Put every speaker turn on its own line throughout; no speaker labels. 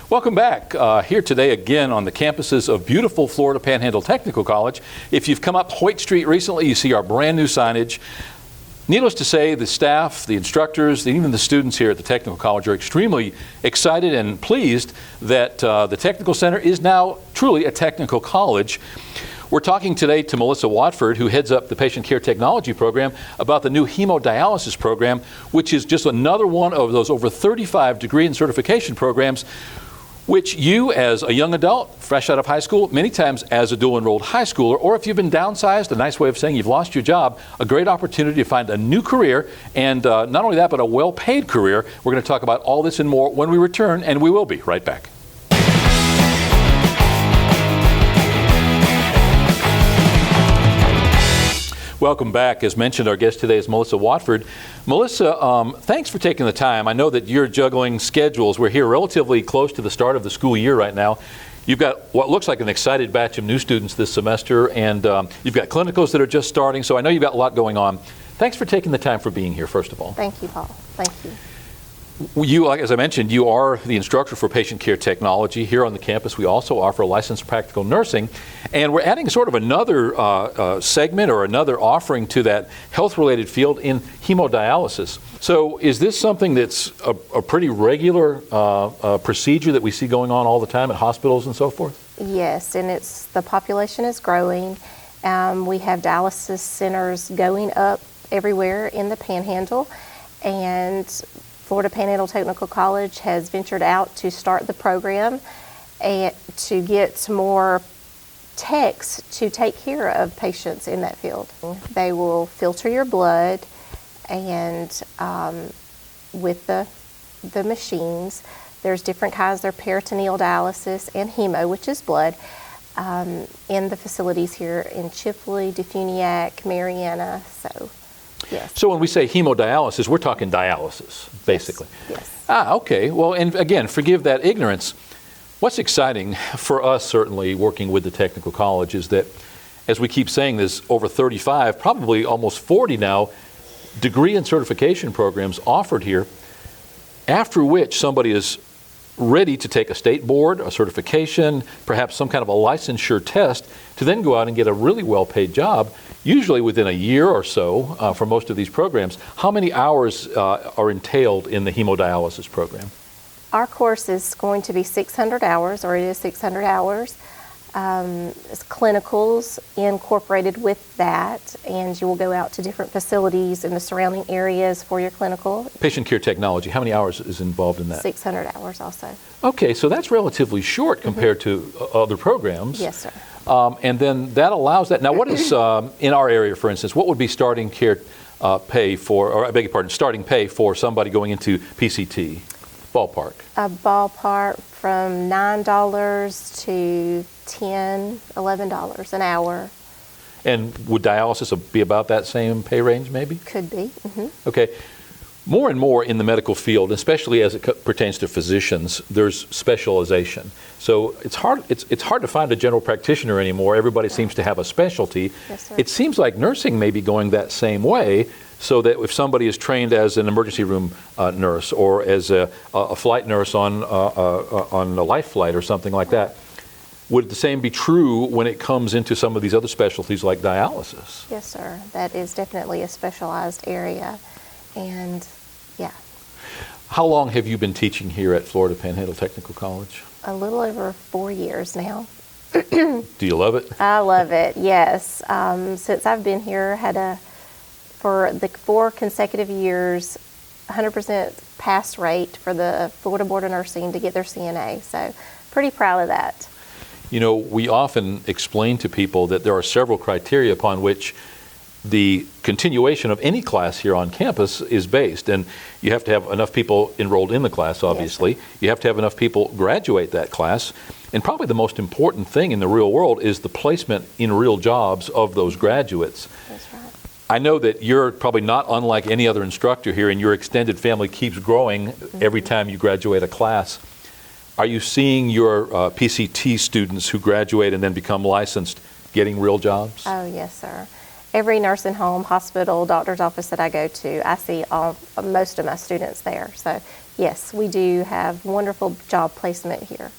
Welcome back. Here today again on the campuses of beautiful Florida Panhandle Technical College. If you've come up Hoyt Street recently, you see our brand new signage. Needless to say, the staff, the instructors, and even the students here at the Technical College are extremely excited and pleased that the Technical Center is now truly a technical college. We're talking today to Melissa Watford, who heads up the Patient Care Technology program, about the new hemodialysis program, which is just another one of those over 35 degree and certification programs which you, as a young adult, fresh out of high school, many times as a dual-enrolled high schooler, or if you've been downsized, a nice way of saying you've lost your job, a great opportunity to find a new career, and not only that, but a well-paid career. We're going to talk about all this and more when we return, and we will be right back. Welcome back. As mentioned, our guest today is Melissa Watford. Melissa, thanks for taking the time. I know that you're juggling schedules. We're here relatively close to the start of the school year right now. You've got what looks like an excited batch of new students this semester, and you've got clinicals that are just starting, so I know you've got a lot going on. Thanks for taking the time for being here, first of all.
Thank you, Paul. Thank you.
You, as I mentioned, you are the instructor for patient care technology here on the campus. We also offer licensed practical nursing, and we're adding sort of another segment or another offering to that health-related field in hemodialysis. So is this something that's a pretty regular procedure that we see going on all the time at hospitals and so forth?
Yes, and the population is growing. We have dialysis centers going up everywhere in the Panhandle, and Florida Panhandle Technical College has ventured out to start the program and to get more techs to take care of patients in that field. They will filter your blood, and with the machines, there's different kinds. There's peritoneal dialysis and hemo, which is blood, in the facilities here in Chipley, Defuniak, Mariana. Yes.
So when we say hemodialysis, we're talking dialysis, basically.
Yes.
Okay. Well, and again, forgive that ignorance. What's exciting for us, certainly, working with the Technical College is that, as we keep saying, there's over 35, probably almost 40 now, degree and certification programs offered here, after which somebody is ready to take a state board, a certification, perhaps some kind of a licensure test, to then go out and get a really well-paid job, usually within a year or so for most of these programs. How many hours are entailed in the hemodialysis program?
Our course is going to be 600 hours, or it is 600 hours. It's clinicals incorporated with that, and you will go out to different facilities in the surrounding areas for your clinical.
Patient care technology, how many hours is involved in that?
600 hours also.
Okay, so that's relatively short compared to other programs.
Yes, sir.
And then that allows that. Now, what is, in our area, for instance, what would be starting care pay for, or I beg your pardon, starting pay for somebody going into PCT? Ballpark.
A ballpark from $9 to $10, $11 an hour.
And would dialysis be about that same pay range, maybe?
Could be.
Okay. More and more in the medical field, especially as it pertains to physicians, there's specialization. So it's hard to find a general practitioner anymore. Everybody seems to have a specialty.
Yes, sir.
It seems like nursing may be going that same way, so that if somebody is trained as an emergency room nurse or as a flight nurse on a life flight or something like that, would the same be true when it comes into some of these other specialties like dialysis?
Yes, sir. That is definitely a specialized area. And yeah.
How long have you been teaching here at Florida Panhandle Technical College?
A little over 4 years now.
Do you love it?
I love it, yes. Since I've been here, for the 4 consecutive years, 100% pass rate for the Florida Board of Nursing to get their CNA. So pretty proud of that.
You know, we often explain to people that there are several criteria upon which the continuation of any class here on campus is based. And you have to have enough people enrolled in the class, obviously. Yes. You have to have enough people graduate that class. And probably the most important thing in the real world is the placement in real jobs of those graduates.
That's right.
I know that you're probably not unlike any other instructor here, and your extended family keeps growing every time you graduate a class. Are you seeing your PCT students who graduate and then become licensed getting real jobs?
Oh, yes, sir. Every nursing home, hospital, doctor's office that I go to, I see most of my students there. So Yes, we do have wonderful job placement here.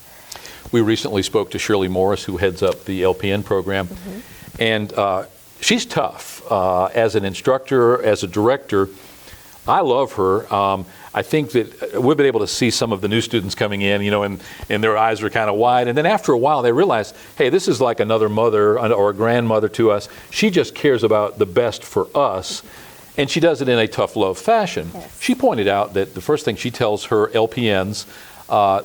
We recently spoke to Shirley Morris, who heads up the LPN program, and she's tough as an instructor, as a director. I love her. I think that we've been able to see some of the new students coming in, and their eyes are kind of wide. And then after a while, they realize, hey, this is like another mother or a grandmother to us. She just cares about the best for us. And she does it in a tough love fashion.
Yes.
She pointed out that the first thing she tells her LPNs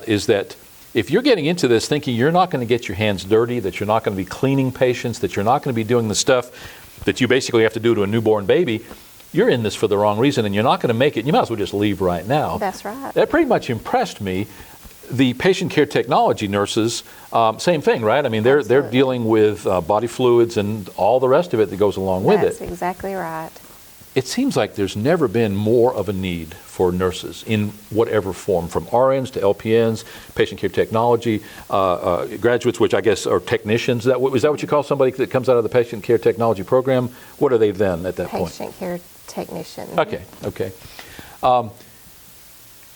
is that if you're getting into this thinking you're not going to get your hands dirty, that you're not going to be cleaning patients, that you're not going to be doing the stuff that you basically have to do to a newborn baby, you're in this for the wrong reason and you're not going to make it. You might as well just leave right now.
That's right.
That pretty much impressed me. The patient care technology nurses, same thing, right? I mean, they're dealing with body fluids and all the rest of it that goes along with it.
That's exactly right.
It seems like there's never been more of a need for nurses in whatever form, from RNs to LPNs, patient care technology, graduates, which I guess are technicians. Is that what you call somebody that comes out of the patient care technology program? What are they then at that point?
Patient care technician.
Okay.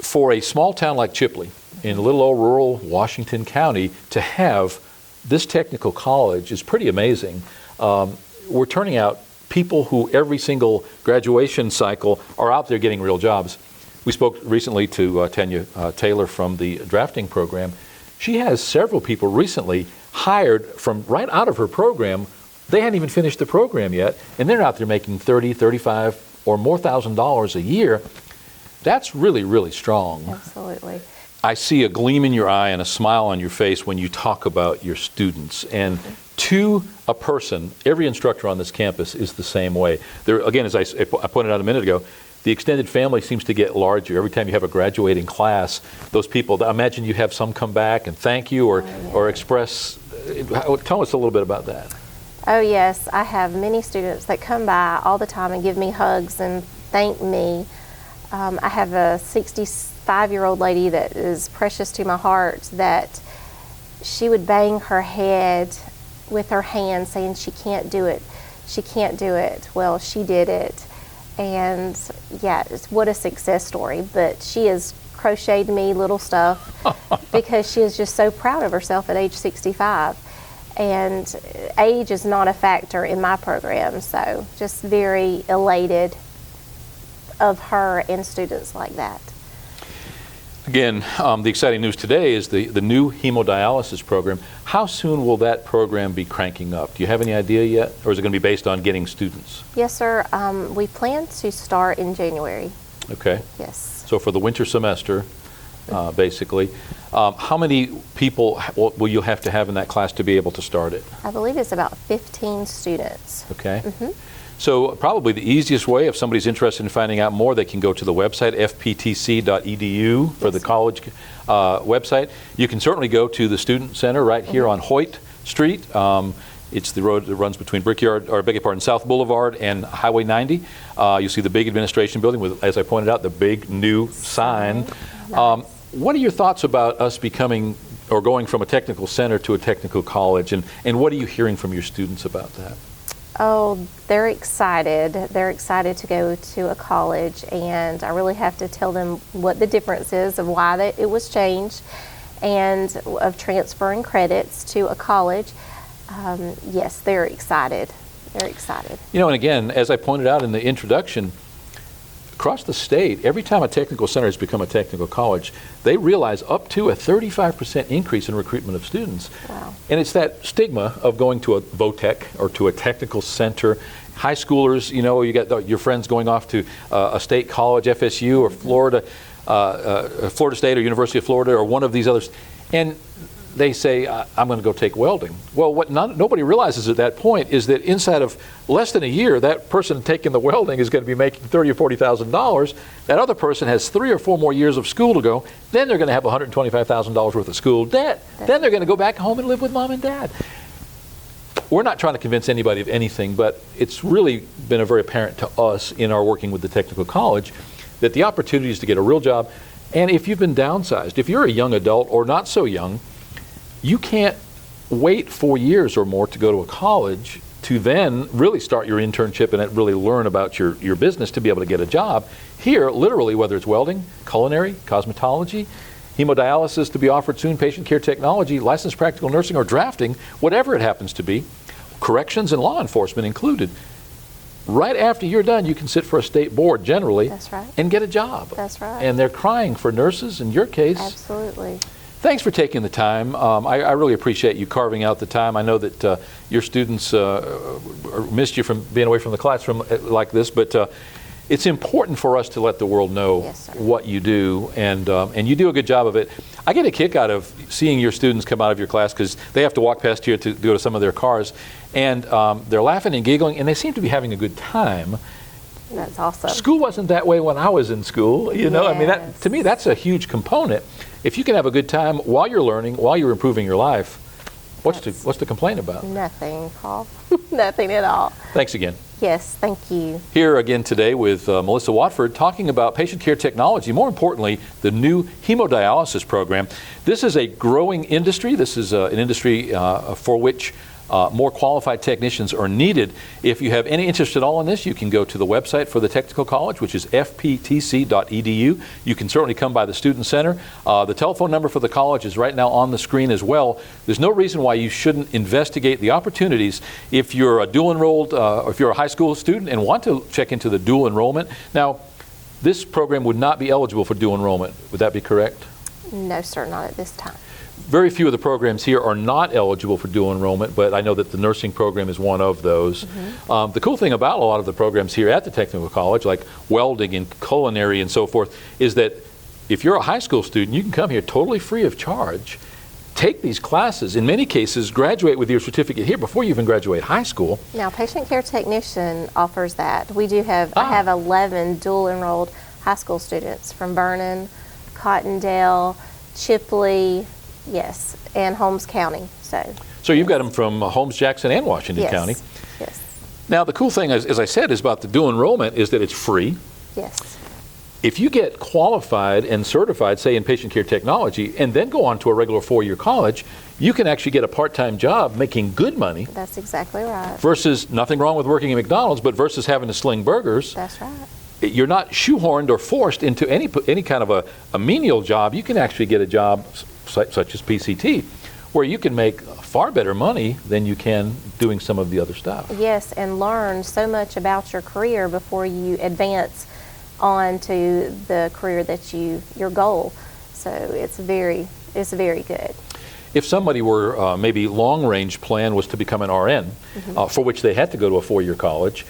For a small town like Chipley, in little old rural Washington County, to have this technical college is pretty amazing. We're turning out people who every single graduation cycle are out there getting real jobs. We spoke recently to Tanya Taylor from the drafting program. She has several people recently hired from right out of her program. They hadn't even finished the program yet, and they're out there making $30,000, $35,000 or more $1,000 a year. That's really, really strong.
Absolutely.
I see a gleam in your eye and a smile on your face when you talk about your students. And to a person, every instructor on this campus is the same way. There, again, as I pointed out a minute ago, the extended family seems to get larger. Every time you have a graduating class, those people, I imagine you have some come back and thank you or express. Tell us a little bit about that.
Oh yes, I have many students that come by all the time and give me hugs and thank me. I have a 65-year-old lady that is precious to my heart, that she would bang her head with her hand saying she can't do it. She can't do it. Well, she did it. And yeah, what a success story. But she has crocheted me little stuff because she is just so proud of herself at age 65. And age is not a factor in my program, so just very elated of her and students like that.
Again, the exciting news today is the new hemodialysis program. How soon will that program be cranking up? Do you have any idea yet? Or is it going to be based on getting students?
Yes, sir. We plan to start in January.
Okay.
Yes.
So for the winter semester, basically. How many people will you have to have in that class to be able to start it?
I believe it's about 15 students.
Okay. So probably the easiest way, if somebody's interested in finding out more, they can go to the website, fptc.edu, for the college website. You can certainly go to the Student Center right here on Hoyt Street. It's the road that runs between South Boulevard and Highway 90. You see the big administration building with, as I pointed out, the big new sign.
Nice.
What are your thoughts about us becoming or going from a technical center to a technical college, and what are you hearing from your students about that?
Oh, they're excited. They're excited to go to a college, and I really have to tell them what the difference is of why it was changed and of transferring credits to a college. Yes, they're excited. They're excited.
You know, and again, as I pointed out in the introduction, across the state, every time a technical center has become a technical college, they realize up to a 35% increase in recruitment of students.
Wow.
And it's that stigma of going to a VOTEC or to a technical center. High schoolers, you got your friends going off to a state college, FSU or Florida State or University of Florida or one of these others. And they say, I'm going to go take welding. Well, what nobody realizes at that point is that inside of less than a year, that person taking the welding is going to be making $30,000 or $40,000. That other person has 3 or 4 more years of school to go. Then they're going to have $125,000 worth of school debt. Then they're going to go back home and live with mom and dad. We're not trying to convince anybody of anything, but it's really been very apparent to us in our working with the technical college that the opportunities to get a real job, and if you've been downsized, if you're a young adult or not so young, you can't wait 4 years or more to go to a college. to then really start your internship and really learn about your business to be able to get a job. Here, literally, whether it's welding, culinary, cosmetology, hemodialysis to be offered soon, patient care technology, licensed practical nursing, or drafting, whatever it happens to be, corrections and law enforcement included. Right after you're done, you can sit for a state board generally.
That's right.
And get a job.
That's right.
And they're crying for nurses in your case.
Absolutely.
Thanks for taking the time. I really appreciate you carving out the time. I know that your students missed you from being away from the classroom like this, but it's important for us to let the world know
Yes, sir.
what you do, and you do a good job of it. I get a kick out of seeing your students come out of your class because they have to walk past here to go to some of their cars, and they're laughing and giggling, and they seem to be having a good time.
That's awesome.
School wasn't that way when I was in school, you know. I mean,
Yes.
to me, that's a huge component. If you can have a good time while you're learning, while you're improving your life, what's to complain about?
Nothing, Paul. Nothing at all.
Thanks again.
Yes, thank you.
Here again today with Melissa Watford talking about patient care technology, more importantly, the new hemodialysis program. This is a growing industry. This is an industry for which more qualified technicians are needed. If you have any interest at all in this, you can go to the website for the technical college, which is fptc.edu. You can certainly come by the Student Center. The telephone number for the college is right now on the screen as well. There's no reason why you shouldn't investigate the opportunities if you're a dual enrolled, or if you're a high school student and want to check into the dual enrollment. Now, this program would not be eligible for dual enrollment. Would that be correct?
No, sir, not at this time.
Very few of the programs here are not eligible for dual enrollment, but I know that the nursing program is one of those. The cool thing about a lot of the programs here at the technical college, like welding and culinary and so forth, is that if you're a high school student, you can come here totally free of charge, take these classes, in many cases graduate with your certificate here before you even graduate high school.
Now, patient care technician offers that. We do have, I have 11 dual enrolled high school students from Vernon, Cottondale, Chipley, yes, and Holmes County.
So you've got them from Holmes, Jackson, and Washington
yes,
County.
yes,
Now, the cool thing, as I said, is about the dual enrollment is that it's free.
yes.
If you get qualified and certified, say in patient care technology, and then go on to a regular four-year college, you can actually get a part-time job making good money
That's exactly right.
versus, nothing wrong with working at McDonald's, but versus having to sling burgers.
That's right.
You're not shoehorned or forced into any kind of a menial job. You can actually get a job such as PCT, where you can make far better money than you can doing some of the other stuff.
Yes, and learn so much about your career before you advance on to the career that your goal. So it's very good.
If somebody were maybe long-range plan was to become an RN, for which they had to go to a four-year college,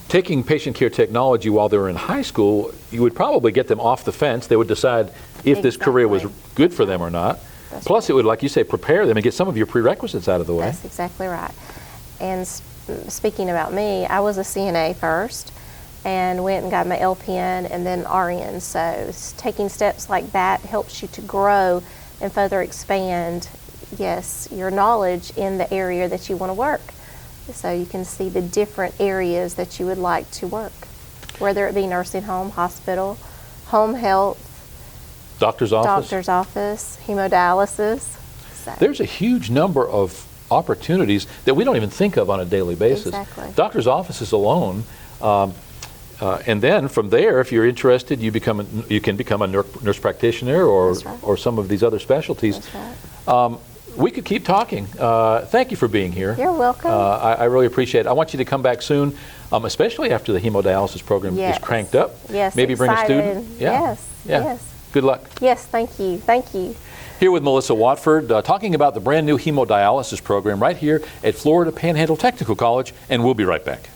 taking patient care technology while they're in high school, you would probably get them off the fence. They would decide if this career was good for them or not.
That's
Plus, it would, like you say, prepare them and get some of your prerequisites out of the way.
That's exactly right. And speaking about me, I was a CNA first and went and got my LPN and then RN. So taking steps like that helps you to grow and further expand, yes, your knowledge in the area that you want to work. So you can see the different areas that you would like to work, whether it be nursing home, hospital, home health,
Doctor's office.
hemodialysis. So,
There's a huge number of opportunities that we don't even think of on a daily basis.
Exactly.
Doctor's offices alone, and then from there, if you're interested, you can become a nurse practitioner or
That's right.
or some of these other specialties.
That's right.
We could keep talking. Thank you for being here.
You're welcome.
I really appreciate it. I want you to come back soon, especially after the hemodialysis program
Yes.
is cranked up.
Yes,
Maybe bring a
excited.
student. Yeah.
Yes,
Yeah.
yes.
Good luck.
Yes, thank you. Thank you.
Here with Melissa Watford, talking about the brand new hemodialysis program right here at Florida Panhandle Technical College, and we'll be right back.